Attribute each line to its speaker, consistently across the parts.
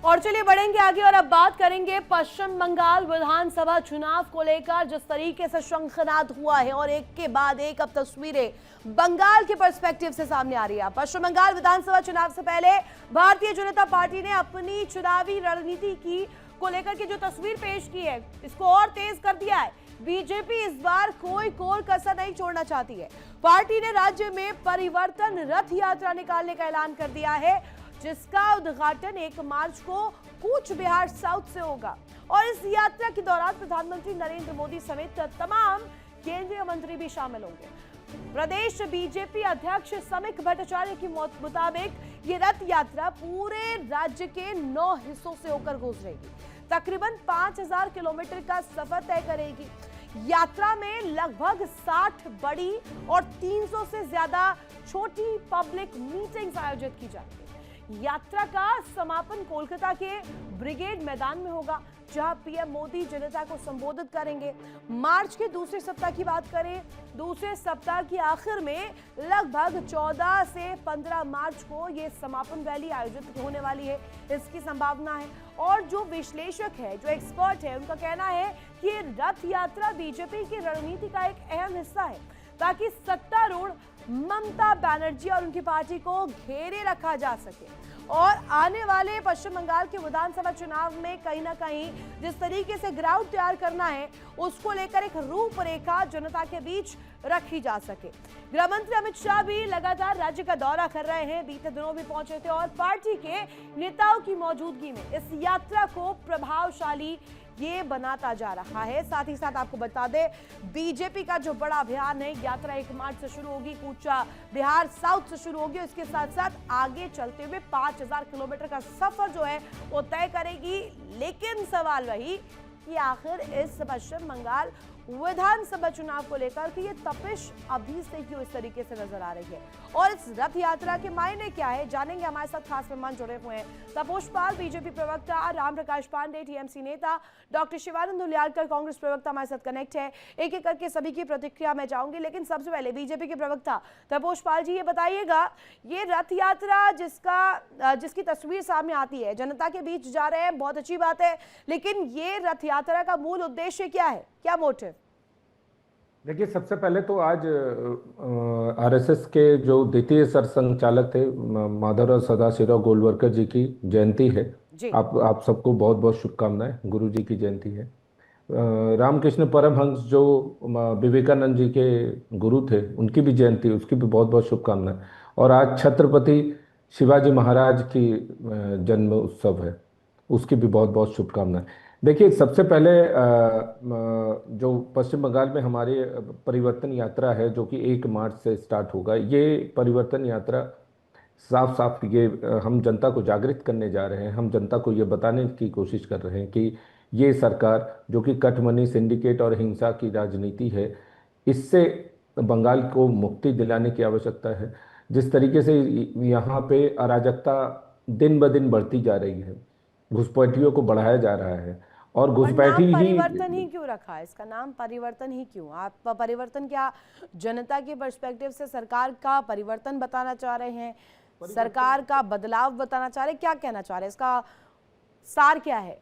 Speaker 1: और चलिए बढ़ेंगे आगे और अब बात करेंगे पश्चिम बंगाल विधानसभा चुनाव को लेकर जिस तरीके से शंखनाद हुआ है और एक के बाद एक अब तस्वीरें बंगाल के पर्सपेक्टिव से सामने आ रही है। पश्चिम बंगाल विधानसभा चुनाव से पहले भारतीय जनता पार्टी ने अपनी चुनावी रणनीति की को लेकर के जो तस्वीर पेश की है इसको और तेज कर दिया है। बीजेपी इस बार कोई कसर नहीं छोड़ना चाहती है। पार्टी ने राज्य में परिवर्तन रथ यात्रा निकालने का ऐलान कर दिया है, जिसका उद्घाटन 1 मार्च को कूच बिहार साउथ से होगा और इस यात्रा के दौरान प्रधानमंत्री नरेंद्र मोदी समेत तमाम केंद्रीय मंत्री भी शामिल होंगे। प्रदेश बीजेपी अध्यक्ष समीक भट्टाचार्य के मुताबिक ये रथ यात्रा पूरे राज्य के 9 हिस्सों से होकर गुजरेगी, तकरीबन 5000 किलोमीटर का सफर तय करेगी। यात्रा में लगभग 60 बड़ी और 300 से ज्यादा छोटी पब्लिक मीटिंग्स आयोजित की जाएंगी। यात्रा का समापन कोलकाता के ब्रिगेड मैदान में होगा, जहां पीएम मोदी जनता को संबोधित करेंगे। मार्च के दूसरे सप्ताह की बात करें, दूसरे सप्ताह की आखिर में लगभग 14 से 15 मार्च को यह समापन रैली आयोजित होने वाली है, इसकी संभावना है। और जो विश्लेषक है, जो एक्सपर्ट है, उनका कहना है कि रथ यात्रा बीजेपी की रणनीति का एक अहम हिस्सा है, ताकि सत्तारूढ़ ममता बनर्जी और उनकी पार्टी को घेरे रखा जा सके और आने वाले पश्चिम बंगाल के विधानसभा चुनाव में कहीं ना कहीं जिस तरीके से ग्राउंड तैयार करना है उसको लेकर एक रूपरेखा जनता के बीच रखी जा सके। गृह मंत्री अमित शाह भी लगातार राज्य का दौरा कर रहे हैं, बीते दिनों भी पहुंचे थे और पार्टी के नेताओं की मौजूदगी में इस यात्रा को प्रभावशाली ये बनाता जा रहा है। साथ ही साथ आपको बता दें, बीजेपी का जो बड़ा अभियान है, यात्रा 1 मार्च से शुरू होगी, कूचा बिहार साउथ से शुरू होगी। इसके साथ साथ आगे चलते हुए 5000 किलोमीटर का सफर जो है वो तय करेगी। लेकिन सवाल वही कि आखिर इस पश्चिम बंगाल विधानसभा चुनाव को लेकर कि ये तपिश अभी से क्यों इस तरीके से नजर आ रही है और इस रथ यात्रा के मायने क्या है, जानेंगे। हमारे साथ खास मेहमान जुड़े हुए हैं, तपोष पाल बीजेपी प्रवक्ता, राम प्रकाश पांडे टीएमसी नेता, डॉक्टर शिवानंद उलियालकर कांग्रेस प्रवक्ता हमारे साथ कनेक्ट है। एक एक करके सभी की प्रतिक्रिया में जाऊंगी, लेकिन सबसे पहले बीजेपी के प्रवक्ता तपोष पाल जी, ये बताइएगा, ये रथ यात्रा जिसकी तस्वीर सामने आती है, जनता के बीच जा रहे हैं, बहुत अच्छी बात है, लेकिन ये रथ यात्रा का मूल उद्देश्य क्या है, क्या मोटिव?
Speaker 2: देखिए, सबसे पहले तो आज आरएसएस के जो द्वितीय सरसंघचालक थे माधवराव सदाशिवराव गोलवलकर जी की जयंती है। आप सबको बहुत बहुत शुभकामनाएं, गुरु जी की जयंती है। रामकृष्ण परमहंस जो विवेकानंद जी के गुरु थे, उनकी भी जयंती, उसकी भी बहुत बहुत शुभकामनाएं। और आज छत्रपति शिवाजी महाराज की जन्म उत्सव है, उसकी भी बहुत बहुत शुभकामनाएं। देखिए, सबसे पहले जो पश्चिम बंगाल में हमारी परिवर्तन यात्रा है, जो कि 1 मार्च से स्टार्ट होगा, ये परिवर्तन यात्रा साफ साफ ये हम जनता को जागृत करने जा रहे हैं। हम जनता को ये बताने की कोशिश कर रहे हैं कि ये सरकार जो कि कटमनी, सिंडिकेट और हिंसा की राजनीति है, इससे बंगाल को मुक्ति दिलाने की आवश्यकता है। जिस तरीके से यहाँ पे अराजकता दिन ब दिन बढ़ती जा रही है, घुसपैठियों को बढ़ाया जा रहा है और घुसपैठी ही
Speaker 1: परिवर्तन ही क्यों रखा है, इसका नाम परिवर्तन ही क्यों? आप परिवर्तन क्या जनता के पर्सपेक्टिव से सरकार का परिवर्तन बताना चाह रहे हैं, सरकार का बदलाव बताना चाह रहे हैं, क्या कहना चाह रहे हैं, इसका सार क्या है?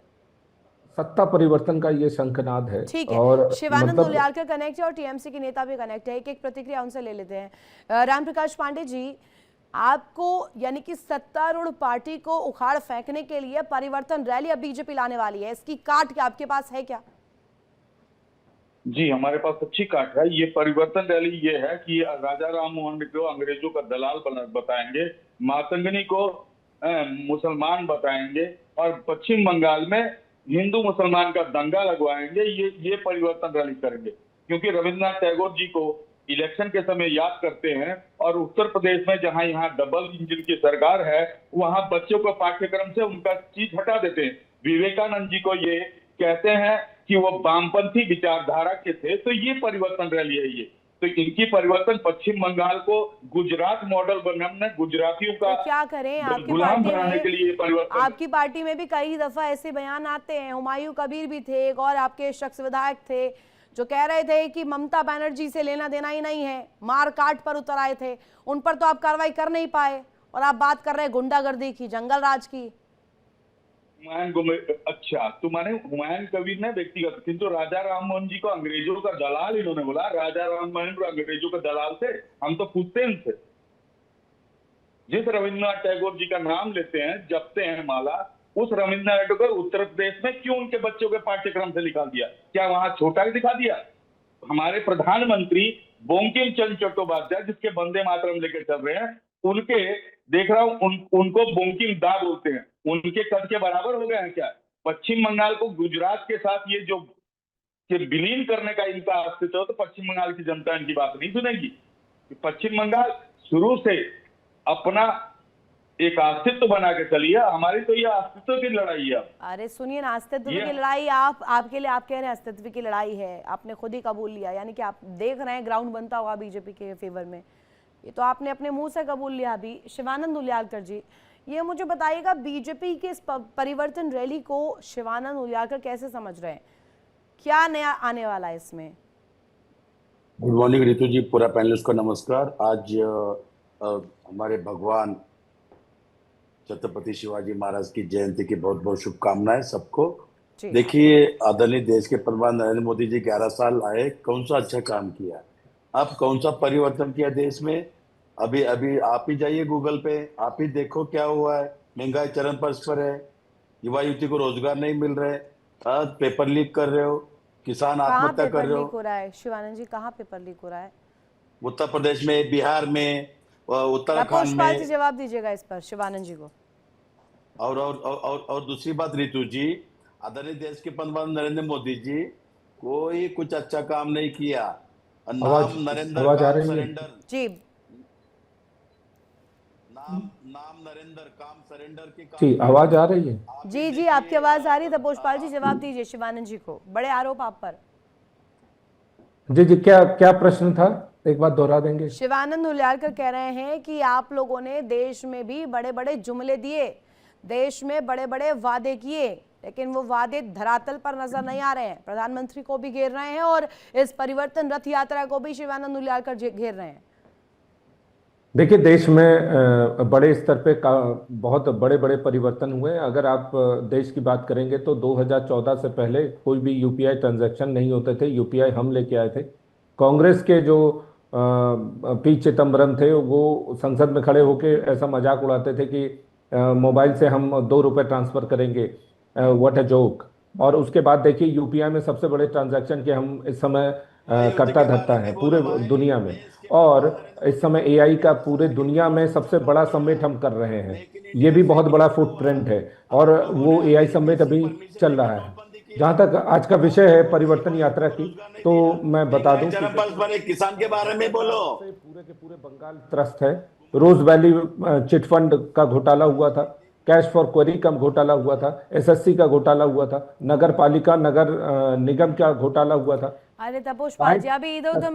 Speaker 2: सत्ता परिवर्तन का ये शंखनाद है।
Speaker 1: ठीक है, और शिवानंद उलियालकर कनेक्ट है और टीएमसी के नेता भी कनेक्ट है, एक एक प्रतिक्रिया उनसे ले लेते हैं। राम प्रकाश पांडे जी, आपको यानी कि सत्तारूढ़ पार्टी को उखाड़ फेंकने के लिए परिवर्तन रैली अब बीजेपी लाने वाली है, इसकी काट क्या आपके पास है क्या?
Speaker 3: जी, हमारे पास अच्छी काट है। ये परिवर्तन रैली ये है कि राजा राम मोहन को अंग्रेजों का दलाल बताएंगे, मातंगनी को मुसलमान बताएंगे और पश्चिम बंगाल में हिंदू मुसलमान का दंगा लगवाएंगे। ये परिवर्तन रैली करेंगे, क्योंकि रविंद्रनाथ टैगोर जी को इलेक्शन के समय याद करते हैं और उत्तर प्रदेश में जहां यहाँ डबल इंजन की सरकार है, वहां बच्चों को पाठ्यक्रम से उनका चीज हटा देते हैं। विवेकानंद जी को ये कहते हैं कि वो वामपंथी विचारधारा के थे, तो ये परिवर्तन रैली है। ये तो इनकी परिवर्तन पश्चिम बंगाल को गुजरात मॉडल बनाने, गुजरातियों का
Speaker 1: तो क्या करें,
Speaker 3: गुलाम बनाने के लिए परिवर्तन।
Speaker 1: आपकी पार्टी में भी कई दफा ऐसे बयान आते हैं, हुमायूं कबीर भी थे, एक और आपके शख्स विधायक थे जो कह रहे थे कि ममता बनर्जी से लेना देना ही नहीं है, मार काट पर उतर आए थे, उन पर तो आप कार्रवाई कर नहीं पाए और आप बात कर रहे हैं गुंडागर्दी की, जंगल राज की।
Speaker 3: अच्छा, तो माने हुमायूं कबीर ने व्यक्तिगत, किंतु राजा राममोहन जी को अंग्रेजों का दलाल इन्होंने बोला। राजा राममोहन को अंग्रेजों का दलाल थे, हम तो पूछते हैं इनसे। जिस रविन्द्रनाथ टैगोर जी का नाम लेते हैं, जपते हैं माला, उस रविन्द्रनाथ टैगोर उत्तर प्रदेश में क्यों उनके बच्चों के पाठ्यक्रम से निकाल दिया? क्या वहां छोटा ही दिखा दिया? हमारे प्रधानमंत्री बंकिम चंद्र चट्टोपाध्याय, जिसके वंदे मातरम लेके चल रहे हैं, उनके देख रहा हूं उनको बंकिम दा बोलते हैं। उनके कद के बराबर हो गए हैं क्या? पश्चिम बंगाल को गुजरात के साथ ये जो विलीन करने का इनका अस्तित्व है, तो पश्चिम बंगाल की जनता इनकी बात नहीं सुनेगी। पश्चिम बंगाल शुरू से अपना एक अस्तित्व बना के चलिए। हमारी तो ये अस्तित्व की लड़ाई है।
Speaker 1: अरे सुनिए ना, अस्तित्व की लड़ाई आपके लिए, आप कह रहे हैं अस्तित्व की लड़ाई है, आपने खुद ही कबूल लिया, यानी कि आप देख रहे हैं ग्राउंड बनता होगा बीजेपी के फेवर में, ये तो आपने अपने मुंह से कबूल लिया। अभी शिवानंद उलियालकर जी, ये मुझे बताइएगा, बीजेपी के इस परिवर्तन रैली को शिवानंद उलियालकर कैसे समझ रहे हैं? क्या नया आने वाला है इसमें?
Speaker 4: गुड मॉर्निंग रितु जी, पूरा पैनलिस्ट को नमस्कार। आज हमारे भगवान छत्रपति शिवाजी महाराज की जयंती की बहुत बहुत शुभकामनाएं सबको। देखिए, आदरणीय देश के प्रधानमंत्री नरेंद्र मोदी जी 11 साल आए, कौन सा अच्छा काम किया, अब कौन सा परिवर्तन किया देश में? अभी अभी आप ही जाइए गूगल पे, आप ही देखो क्या हुआ है। महंगाई चरम पर है, युवा युवती को रोजगार नहीं मिल रहे, पेपर लीक कर रहे हो, किसान आत्महत्या कर रहे हो।
Speaker 1: हो रहा है शिवानंद जी, कहाँ पेपर लीक हो रहा है?
Speaker 4: उत्तर प्रदेश में, बिहार में, उत्तराखंड में।
Speaker 1: जी जवाब दीजिएगा इस पर शिवानंद जी को।
Speaker 4: और दूसरी बात रितु जी, आदरणीय देश के प्रधानमंत्री नरेंद्र मोदी जी कोई कुछ अच्छा काम नहीं किया। नाम नरेंद्र काम सरेंडर
Speaker 1: जी,
Speaker 4: नाम नरेंद्र काम सरेंडर की
Speaker 2: जी आवाज आ रही है?
Speaker 1: जी जी आपकी आवाज आ रही है। तपोषपाल जी जवाब दीजिए शिवानंद जी को, बड़े आरोप आप पर।
Speaker 2: जी जी, क्या क्या प्रश्न था, एक बात दोहरा देंगे?
Speaker 1: शिवानंद उलियालकर कह रहे हैं कि आप लोगों ने देश में भी बड़े बड़े जुमले दिए, देश में बड़े बड़े वादे किए, लेकिन वो वादे धरातल पर नजर नहीं आ रहे हैं। प्रधानमंत्री को भी घेर रहे हैं और इस परिवर्तन रथ यात्रा को भी शिवानंद उलियालकर घेर रहे हैं।
Speaker 2: देखिए, देश में बड़े स्तर पे बहुत बड़े बड़े परिवर्तन हुए। अगर आप देश की बात करेंगे तो 2014 से पहले कोई भी यूपीआई ट्रांजैक्शन नहीं होते थे। यूपीआई हम लेके आए थे। कांग्रेस के जो पी चिदम्बरम थे, वो संसद में खड़े होके ऐसा मजाक उड़ाते थे कि मोबाइल से हम 2 रुपए ट्रांसफर करेंगे, व्हाट अ जोक। और उसके बाद देखिए, यूपीआई में सबसे बड़े ट्रांजैक्शन के हम इस समय करता धरता है पूरे दुनिया में, और इस समय एआई का पूरे दुनिया में सबसे बड़ा समिट हम कर रहे हैं। ये भी बहुत बड़ा फुटप्रिंट है, और वो एआई समिट अभी चल रहा है। जहां तक आज का विषय है परिवर्तन यात्रा की, तो मैं बता दूं कि
Speaker 4: किसान के बारे में बोलो।
Speaker 2: पूरे के पूरे बंगाल त्रस्त है। रोज वैली चिटफंड का घोटाला हुआ था, कैश फॉर क्वेरी का घोटाला हुआ था, एसएससी का घोटाला हुआ था, नगर पालिका नगर निगम का घोटाला हुआ था।
Speaker 1: अरे तपोषपाल जी, अभी इधर उधर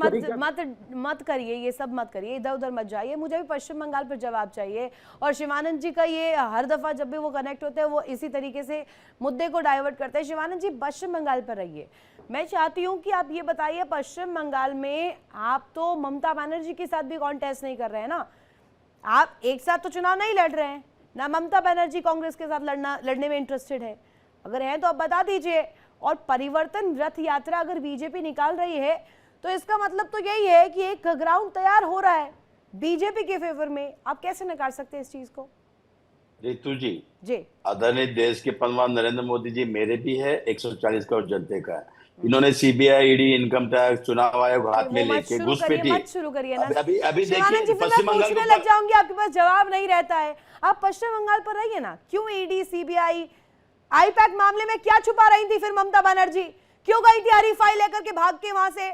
Speaker 1: मत करिए, ये सब मत करिए, इधर उधर मत जाइए। मुझे भी पश्चिम बंगाल पर जवाब चाहिए। और शिवानंद जी का ये हर दफा जब भी वो कनेक्ट होते हैं, वो इसी तरीके से मुद्दे को डाइवर्ट करते हैं। शिवानंद जी, पश्चिम बंगाल पर रहिए। मैं चाहती हूँ कि आप ये बताइए, पश्चिम बंगाल में आप तो ममता बनर्जी के साथ भी कॉन्टेस्ट नहीं कर रहे हैं ना, आप एक साथ तो चुनाव नहीं लड़ रहे हैं ना। ममता बनर्जी कांग्रेस के साथ लड़ने में इंटरेस्टेड है, अगर हैं तो आप बता दीजिए। और परिवर्तन रथ यात्रा अगर बीजेपी निकाल रही है, तो इसका मतलब तो यही है कि एक ग्राउंड तैयार हो रहा है बीजेपी के फेवर में। आप कैसे नकार सकते हैं इस चीज को?
Speaker 4: रितु जी, आदरणीय देश के प्रधानमंत्री नरेंद्र मोदी जी मेरे भी है, 140 करोड़ जनता का है। इन्होंने सीबीआई, ईडी, इनकम टैक्स, चुनाव आयोग हाथ में लेके घुसपैठी।
Speaker 1: मत शुरू करिए ना।
Speaker 4: अभी देखिए,
Speaker 1: पश्चिम बंगाल पूछने लग जाऊंगी, आपके पास जवाब नहीं रहता है। आप पश्चिम बंगाल पर रहिए ना। क्यों ईडी, सीबीआई, आईपैक मामले में क्या छुपा रही थी फिर ममता बनर्जी? क्यों गई थी हरी फाइल लेकर के भाग के वहां से?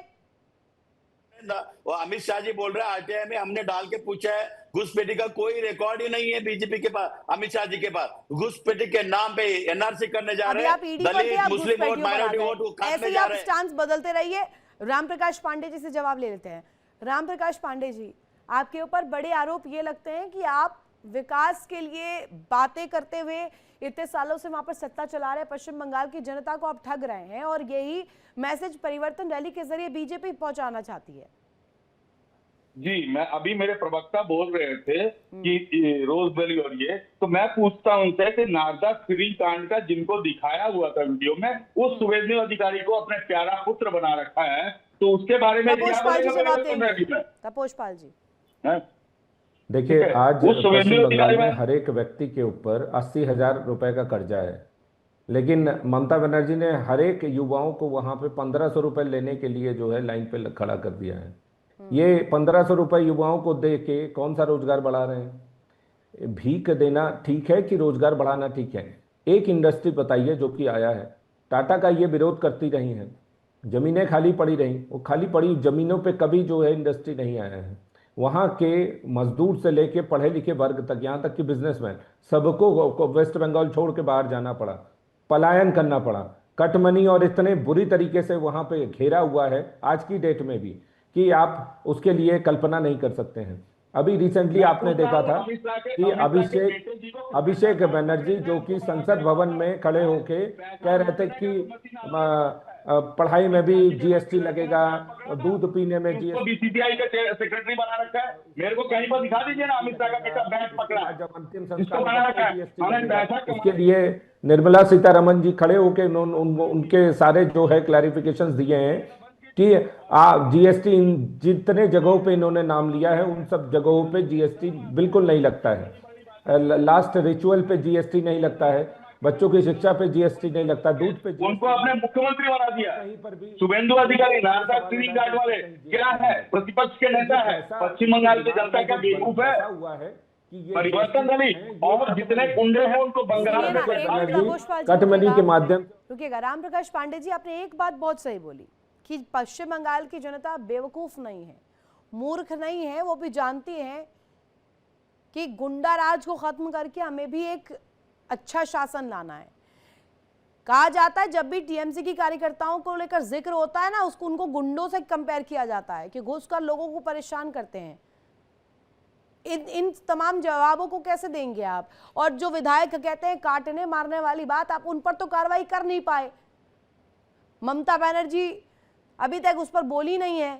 Speaker 4: वो अमित शाह जी बोल रहे हैं, आरटीआई में हमने डाल के पूछा है, घुसपैठी का कोई रिकॉर्ड ही नहीं है बीजेपी के पास, अमित शाह जी के पास। घुसपैठी के नाम पे एनआरसी करने जा रहे हैं, दलित, मुस्लिम वोट, माइनॉरिटी वोट काटने जा रहे हैं।
Speaker 1: स्टांस बदलते रहिए। रामप्रकाश पांडे जी से जवाब ले लेते हैं। रामप्रकाश पांडे जी, आपके ऊपर बड़े आरोप ये लगते हैं कि आप विकास के लिए बातें करते हुए इतने सालों से वहां पर सत्ता चला रहे पश्चिम बंगाल की जनता को आप ठग रहे हैं, और यही मैसेज परिवर्तन रैली के जरिए बीजेपी पहुंचाना चाहती है।
Speaker 3: जी, मैं अभी मेरे प्रवक्ता बोल रहे थे कि रोज वैली और ये, तो मैं पूछता हूं उनसे कि नारदा श्री कांड का जिनको दिखाया हुआ था वीडियो में, उस सुवेंदु अधिकारी को अपने प्यारा पुत्र बना रखा है, तो उसके बारे में क्या
Speaker 1: तपोज पाल जी
Speaker 3: बोलेगा
Speaker 1: जवाब
Speaker 3: परिवर्तन
Speaker 1: देंगे।
Speaker 3: रैली में?
Speaker 1: तपोज पाल जी।
Speaker 3: हैं?
Speaker 2: देखिए,
Speaker 3: ठीक है,
Speaker 2: आज
Speaker 3: उस सुवेंदु
Speaker 2: पश्चिम
Speaker 3: अधिकारी
Speaker 2: बंगाल में
Speaker 3: में
Speaker 2: हर एक व्यक्ति के ऊपर 80,000 रुपए का कर्जा है, लेकिन ममता बनर्जी ने हर एक युवाओं को वहां पे 1,500 रुपए लेने के लिए जो है लाइन पे खड़ा कर दिया है। ये 1,500 रुपए युवाओं को दे के कौन सा रोजगार बढ़ा रहे हैं? भीख देना ठीक है कि रोजगार बढ़ाना ठीक है? एक इंडस्ट्री बताइए जो कि आया है। टाटा का ये विरोध करती रही हैं, जमीनें खाली पड़ी रहीं, वो खाली पड़ी जमीनों पे कभी जो है इंडस्ट्री नहीं आया है। वहाँ के मजदूर से लेके पढ़े लिखे वर्ग तक, यहाँ तक कि बिजनेसमैन, सबको वेस्ट बंगाल छोड़ के बाहर जाना पड़ा, पलायन करना पड़ा। कटमनी और इतने बुरी तरीके से वहाँ पे घेरा हुआ है आज की डेट में भी कि आप उसके लिए कल्पना नहीं कर सकते हैं। अभी रिसेंटली आपने देखा था कि अभिषेक बनर्जी जो कि संसद भवन में खड़े होके कह रहे थे कि पढ़ाई में भी जीएसटी लगेगा, दूध पीने में जीएसटी।
Speaker 3: बीसीसीआई का सेक्रेटरी बना रखा है, मेरे को कहीं पर दिखा दीजिए ना अमित शाह का बेटा बैग पकड़ा,
Speaker 2: जब अंतिम
Speaker 3: जिसको
Speaker 2: संस्कार
Speaker 3: बना रखा है,
Speaker 2: जीएसटी
Speaker 3: हमने
Speaker 2: लगेगा,
Speaker 3: पैसा कमा
Speaker 2: उसके लिए निर्मला सीतारमन जी खड़े होके उनके सारे जो है क्लैरिफिकेशंस दिए हैं कि जीएसटी जितने जगहों पे इन्होंने नाम लिया है उन सब जगहों पे जीएसटी बिल्कुल नहीं लगता है। लास्ट रिचुअल पे जीएसटी नहीं लगता है, बच्चों की शिक्षा पे जीएसटी नहीं लगता, दूध पे
Speaker 3: उनको अपने मुख्यमंत्री बना दिया।
Speaker 2: कहीं पर भी
Speaker 3: शुभेंदु अधिकारी नारदा श्री कांड वाले क्या है? प्रतिपक्ष के नेता है, पश्चिम बंगाल की जनता क्या बेवकूफ है?
Speaker 2: हुआ है कि ये
Speaker 3: परिवर्तन रैली और जितने गुंडे हैं उनको बंगाल में
Speaker 2: कटमनी के माध्यम।
Speaker 1: रुकिएगा, राम प्रकाश पांडे जी, आपने एक बात बहुत सही बोली कि पश्चिम बंगाल की जनता बेवकूफ नहीं है, मूर्ख नहीं है, वो भी जानती है कि गुंडा राज को खत्म करके हमें भी एक अच्छा शासन लाना है। कहा जाता है जब भी टीएमसी की कार्यकर्ताओं को लेकर जिक्र होता है ना, उसको उनको गुंडों से कंपेयर किया जाता है कि घुसकर लोगों को परेशान करते हैं। इन तमाम जवाबों को कैसे देंगे आप? और जो विधायक कहते हैं काटने मारने वाली बात, आप उन पर तो कार्रवाई कर नहीं पाए। ममता बनर्जी अभी तक उस पर बोली नहीं है।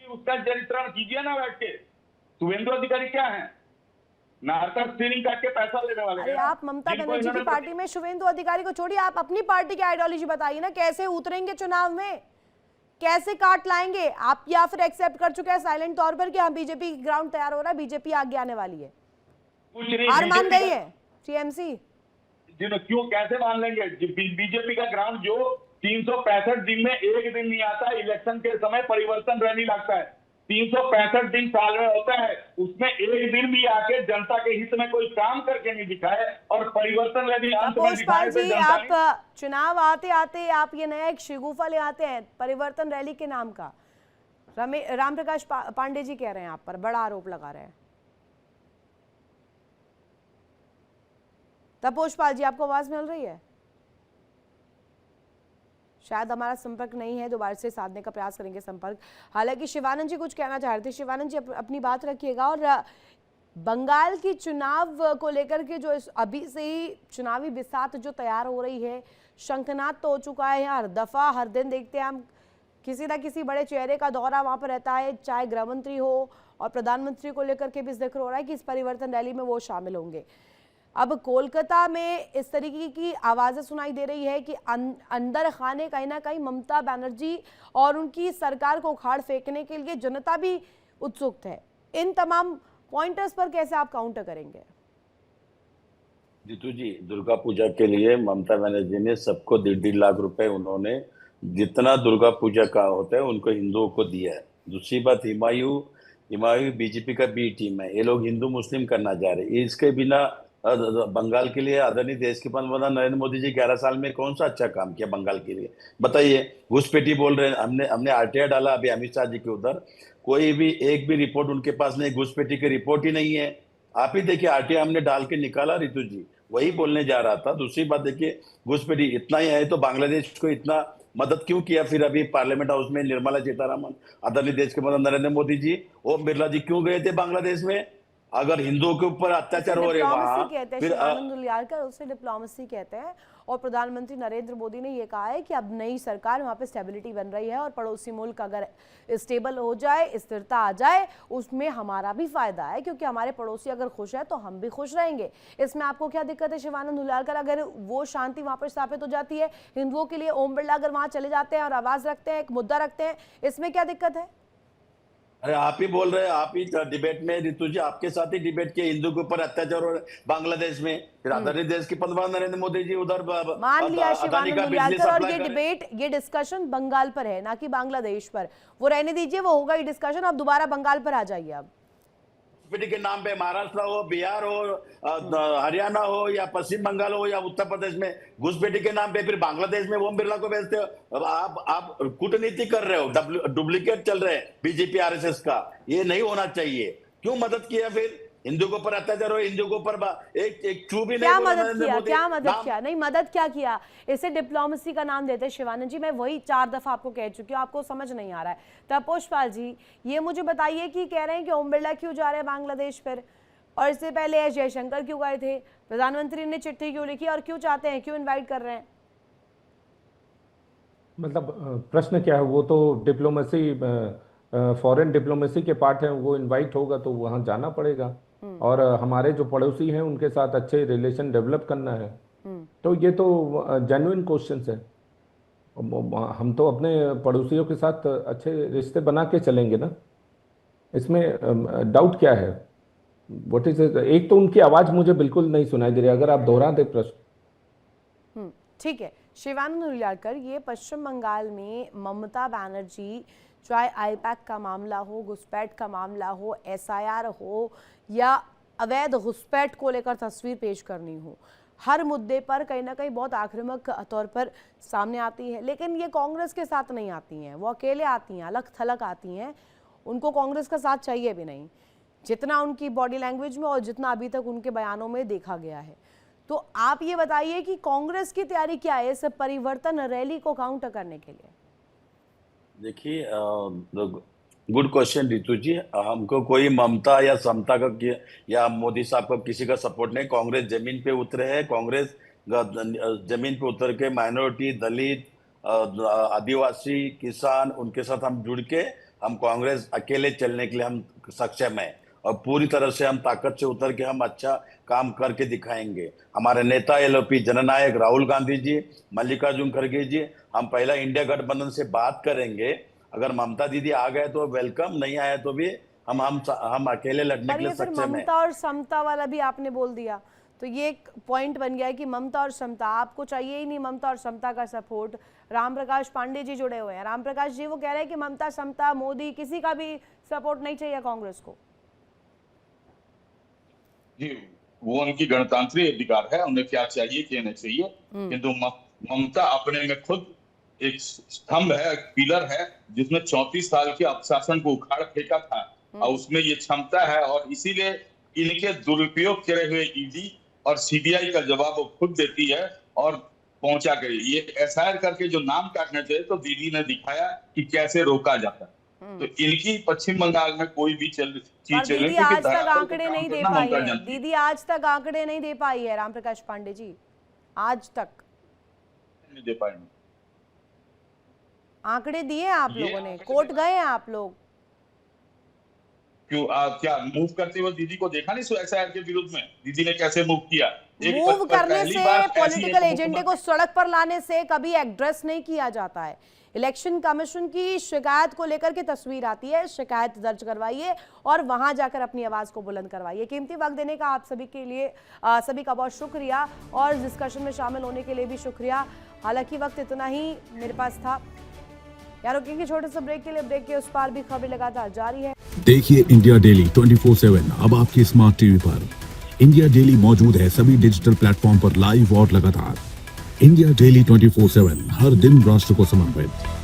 Speaker 3: उसका चरित्रण कीजिए ना बैठ के। शुभेंदु अधिकारी क्या है? नारदा स्टीरिंग करके पैसा लेने वाले।
Speaker 1: अरे आप ममता बनर्जी की पार्टी में शुभेंदु अधिकारी को छोड़िए, आप अपनी पार्टी की आइडियोलॉजी बताइए ना, कैसे उतरेंगे चुनाव में, कैसे काट लाएंगे आप? या फिर एक्सेप्ट कर चुके हैं साइलेंट तौर पर कि हाँ बीजेपी ग्राउंड तैयार हो रहा है, बीजेपी आगे आने वाली है, हार मान गई है टीएमसी?
Speaker 3: क्यों, कैसे मान लेंगे? बीजेपी का ग्राउंड जो 365 दिन में एक दिन नहीं आता, इलेक्शन के समय परिवर्तन रैली लगता है, 365 दिन साल में होता है, उसमें एक दिन भी आके जनता के हित में कोई काम करके नहीं दिखाए और परिवर्तन रैली अंत में दिखाए।
Speaker 1: जी, आप चुनाव आते आते आप ये नया एक शिगुफा ले आते हैं परिवर्तन रैली के नाम का। राम प्रकाश पांडे जी कह रहे हैं आप पर बड़ा आरोप लगा रहे हैं। तपोज पाल जी, आपको आवाज मिल रही है? शायद हमारा संपर्क नहीं है, दोबारा से साधने का प्रयास करेंगे संपर्क। हालांकि शिवानंद जी कुछ कहना चाह रहे थे। शिवानंद जी अपनी बात रखिएगा। और बंगाल की चुनाव को लेकर के जो अभी से ही चुनावी बिसात जो तैयार हो रही है, शंखनाद तो हो चुका है। हर दफा हर दिन देखते हैं हम किसी ना किसी बड़े चेहरे का दौरा वहां पर रहता है, चाहे गृह मंत्री हो और प्रधानमंत्री को लेकर के भी जिक्र हो रहा है कि इस परिवर्तन रैली में वो शामिल होंगे। अब कोलकाता में इस तरीके की आवाजें सुनाई दे रही है कि अंदर खाने कहीं ना कहीं ममता बनर्जी और उनकी सरकार को उखाड़ फेंकने के लिए जनता भी उत्सुक है। इन तमाम पॉइंटर्स पर कैसे आप काउंटर करेंगे?
Speaker 4: जीतू जी, दुर्गा पूजा के लिए ममता बनर्जी ने सबको 1.5 लाख रुपए उन्होंने जितना दुर्गा पूजा का होता है उनको हिंदुओं को दिया है। दूसरी बात, हिमायू बीजेपी का बी टीम है, ये लोग हिंदू मुस्लिम करना चाह रहे हैं। इसके बिना बंगाल के लिए आदरणीय देश के प्रधानमंत्री नरेंद्र मोदी जी 11 साल में कौन सा अच्छा काम किया बंगाल के लिए बताइए? घुसपैठी बोल रहे हैं, हमने आरटीआई डाला अभी अमित शाह जी के उधर, कोई भी एक भी रिपोर्ट उनके पास नहीं, घुसपैठी की रिपोर्ट ही नहीं है। आप ही देखिए, आरटीआई हमने डाल के निकाला, रितु जी वही बोलने जा रहा था। दूसरी बात देखिए, घुसपैठी इतना ही है तो बांग्लादेश को इतना मदद क्यों किया? फिर अभी पार्लियामेंट हाउस में निर्मला सीतारमण, आदरणीय देश के प्रधानमंत्री नरेंद्र मोदी जी, ओम बिरला जी क्यों गए थे बांग्लादेश में? अगर हिंदुओं के ऊपर अत्याचार हो रहे वहां
Speaker 1: कहते हैं
Speaker 4: फिर
Speaker 1: शिवानंद हुलियालकर, उसे डिप्लोमेसी कहते हैं। और प्रधानमंत्री नरेंद्र मोदी ने ये कहा है कि अब नई सरकार, वहां पे स्टेबिलिटी बन रही है और पड़ोसी मुल्क अगर स्टेबल हो जाए, स्थिरता आ जाए, उसमें हमारा भी फायदा है, क्योंकि हमारे पड़ोसी अगर खुश है तो हम भी खुश रहेंगे। इसमें आपको क्या दिक्कत है शिवानंद हुलियालकर? अगर वो शांति वहां पर स्थापित हो जाती है हिंदुओं के लिए, ओम बिरला अगर वहां चले जाते हैं और आवाज रखते हैं, एक मुद्दा रखते हैं, इसमें क्या दिक्कत है?
Speaker 4: अरे आप ही बोल रहे हैं, आप ही डिबेट में, रितु जी आपके साथ ही डिबेट किए, हिंदू के ऊपर अत्याचार हो रहा है बांग्लादेश में, फिर अदानी देश की पंतप्रधान नरेंद्र मोदी जी उधर
Speaker 1: मान लिया शिवानंद हुलियालकर, और ये
Speaker 4: सप्लाई
Speaker 1: डिबेट, ये डिस्कशन बंगाल पर है, ना कि बांग्लादेश पर। वो रहने दीजिए, वो होगा ही डिस्कशन। अब दोबारा बंगाल पर आ जाइए। अब
Speaker 4: के नाम पे महाराष्ट्र हो, बिहार हो, हरियाणा हो, या पश्चिम बंगाल हो, या उत्तर प्रदेश में घुसपैठी के नाम पे फिर बांग्लादेश में ओम बिरला को भेजते हो। अब आप कूटनीति कर रहे हो, डुप्लीकेट चल रहे हैं बीजेपी आरएसएस का। ये नहीं होना चाहिए। क्यों मदद किया? फिर हिंदू के ऊपर अत्याचार हो, हिंदू के ऊपर एक चू भी
Speaker 1: क्या
Speaker 4: नहीं बोला
Speaker 1: मदद किया? क्या मदद किया? नहीं, मदद क्या किया? इसे डिप्लोमेसी का नाम देते हैं शिवानंद जी। मैं वही 4 दफा आपको कह चुकी हूँ, आपको समझ नहीं आ रहा है। तब पुष्पाल जी ये मुझे बताइए कि कह रहे हैं कि ओम बिरला क्यों जा रहे हैं बांग्लादेश पर, और इससे पहले एस जयशंकर क्यों गए थे, प्रधानमंत्री ने चिट्ठी क्यों लिखी, और क्यों चाहते हैं, क्यों इन्वाइट कर रहे हैं?
Speaker 2: मतलब प्रश्न क्या है? वो तो डिप्लोमेसी, फॉरेन डिप्लोमेसी के पार्ट है, वो इनवाइट होगा तो वहाँ जाना पड़ेगा। और हमारे जो पड़ोसी हैं उनके साथ अच्छे रिलेशन डेवलप करना है। तो ये तो जेन्युइन क्वेश्चंस है। हम तो अपने पड़ोसियों के साथ अच्छे रिश्ते बना के चलेंगे ना, इसमें डाउट क्या है? व्हाट इज, एक तो उनकी आवाज मुझे बिल्कुल नहीं सुनाई दे रही, अगर आप दोहरा दे प्रश्न।
Speaker 1: ठीक है शिवानंद हुलियालकर, ये पश्चिम बंगाल में ममता बनर्जी, चाहे आईपैक का मामला हो, घुसपैठ का मामला हो, एसआईआर हो, या अवैध घुसपैठ को लेकर तस्वीर पेश करनी हो, हर मुद्दे पर कहीं ना कहीं बहुत आक्रामक तौर पर सामने आती है। लेकिन ये कांग्रेस के साथ नहीं आती हैं, वो अकेले आती हैं, अलग थलग आती हैं। उनको कांग्रेस का साथ चाहिए भी नहीं, जितना उनकी बॉडी लैंग्वेज में और जितना अभी तक उनके बयानों में देखा गया है। तो आप ये बताइए कि कांग्रेस की तैयारी क्या है इस परिवर्तन रैली को काउंटर करने के लिए?
Speaker 4: देखिए, गुड क्वेश्चन रितु जी। हमको कोई ममता या समता का या मोदी साहब का किसी का सपोर्ट नहीं। कांग्रेस जमीन पे उतरे है। कांग्रेस जमीन पे उतर के माइनॉरिटी, दलित, आदिवासी, किसान, उनके साथ हम जुड़ के हम कांग्रेस अकेले चलने के लिए हम सक्षम है, और पूरी तरह से हम ताकत से उतर के हम अच्छा काम करके दिखाएंगे। हमारे नेता एलओपी जननायक राहुल गांधी जी, मल्लिकार्जुन खड़गे जी, हम पहला इंडिया गठबंधन से बात करेंगे। अगर ममता दीदी आ गए तो वेलकम, नहीं आए तो भी हम अकेले लड़ने के लिए सक्षम है।
Speaker 1: ममता और समता वाला भी आपने बोल दिया, तो ये एक पॉइंट बन गया है कि ममता और समता, आपको चाहिए ही नहीं ममता और समता का सपोर्ट। राम प्रकाश पांडे जी जुड़े हुए हैं। राम प्रकाश जी वो कह रहे हैं कि ममता, समता, मोदी, किसी का भी सपोर्ट नहीं चाहिए कांग्रेस को।
Speaker 3: जी, वो उनकी गणतांत्रिक अधिकार है, उन्हें क्या चाहिए क्या नहीं चाहिए। किंतु ममता अपने में खुद एक स्तंभ है, एक पिलर है, जिसने 34 साल के अपशासन को उखाड़ फेंका था, और उसमें ये क्षमता है, और इसीलिए इनके दुरुपयोग करे हुए ईडी और सीबीआई का जवाब वो खुद देती है और पहुंचा गई। ये एसआईआर करके जो नाम काटने थे, तो दीदी ने दिखाया कि कैसे रोका जाता है। तो इनकी पश्चिम बंगाल में कोई भी चीज
Speaker 1: दीदी आज तक आंकड़े नहीं दे पाई है। दीदी आज तक आंकड़े नहीं दे पाई है राम प्रकाश पांडे जी, आज तक
Speaker 3: नहीं दे पाए।
Speaker 1: आंकड़े दिए आप लोगों ने, कोर्ट गए हैं आप लोग।
Speaker 3: क्यों क्या मूव करते हुए दीदी को देखा नहीं एसआईआर के विरुद्ध में? दीदी ने कैसे मूव किया?
Speaker 1: मूव करने से, पॉलिटिकल एजेंडे को सड़क पर लाने से कभी एड्रेस नहीं किया जाता है। इलेक्शन कमीशन की शिकायत को लेकर के तस्वीर आती है, शिकायत दर्ज करवाइए और वहां जाकर अपनी आवाज को बुलंद करवाइए। कीमती वक्त देने का आप सभी के लिए सभी का बहुत शुक्रिया, और डिस्कशन में शामिल होने के लिए भी शुक्रिया। हालांकि वक्त इतना ही मेरे पास था। यार रुकेंगे छोटे से ब्रेक के लिए, ब्रेक के उस पार भी खबरें लगातार जारी है।
Speaker 5: देखिए इंडिया डेली 24/7 अब आपकी स्मार्ट टीवी पर। इंडिया डेली मौजूद है सभी डिजिटल प्लेटफॉर्म पर लाइव और लगातार। इंडिया डेली 24/7 हर दिन राष्ट्र को समर्पित।